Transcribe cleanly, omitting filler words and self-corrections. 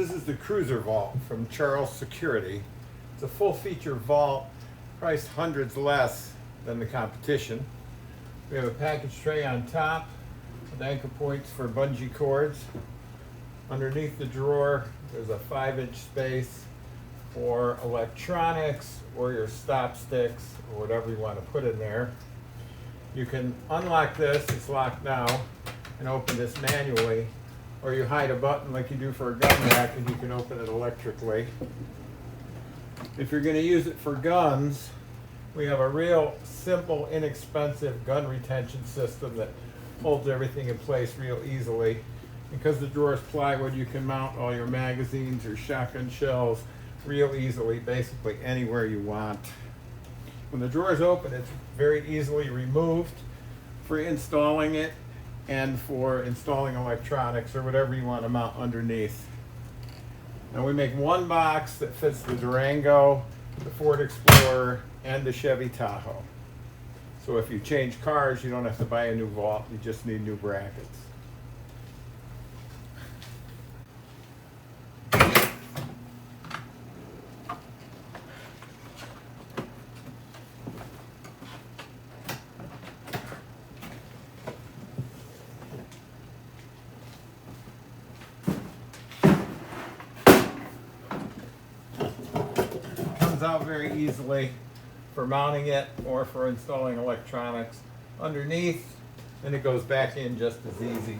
This is the Cruiser Vault from Charles Security. It's a full feature vault, priced hundreds less than the competition. We have a package tray on top with anchor points for bungee cords. Underneath the drawer, there's a 5-inch space for electronics or your stop sticks or whatever you want to put in there. You can unlock this, it's locked now, and open this manually, or you hide a button like you do for a gun rack and you can open it electrically. If you're going to use it for guns, we have a real simple, inexpensive gun retention system that holds everything in place real easily. Because the drawer is plywood, you can mount all your magazines or shotgun shells real easily, basically anywhere you want. When the drawer is open, it's very easily removed for installing it and for installing electronics or whatever you want to mount underneath. Now we make one box that fits the Durango, the Ford Explorer, and the Chevy Tahoe. So if you change cars, you don't have to buy a new vault, you just need new brackets. Out very easily for mounting it or for installing electronics underneath, and it goes back in just as easy.